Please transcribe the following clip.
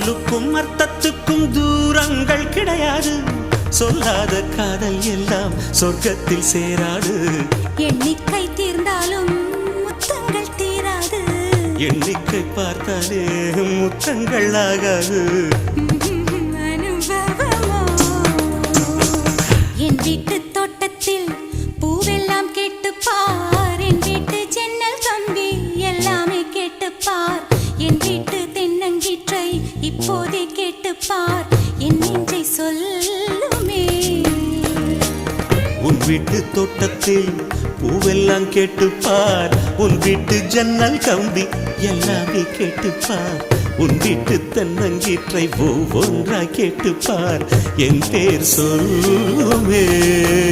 சொல்லுக்கும் அர்த்தத்துக்கும் தூரங்கள் கிடையாது. சொல்லாத காதல் எல்லாம் சொர்க்கத்தில் சேராது. எண்ணிக்கை தீர்ந்தாலும் முத்தங்கள் தீராது. எண்ணிக்கை பார்த்தாலே முத்தங்கள் ஆகாது. அனுபவமோ என் வீட்டு தோட்டத்தில் பூவெல்லாம் கேட்டுப்பார். என் வீட்டு ஜன்னல் கம்பி எல்லாமே கேட்டுப்பார். என் வீட்டு தென்னங்கீற்றை இப்போதே கேட்டுப்பார். என் நெஞ்சை சொல்லுமே. உன் வீட்டு தோட்டத்தில் பூவெல்லாம் கேட்டுப்பார். உன் வீட்டு ஜன்னல் கம்பி எல்லாமே கேட்டுப்பார். உன் வீட்டு தென்னங்கீற்றை ஒவ்வொன்றாய் கேட்டுப்பார். என் பேர் சொல்லுமே.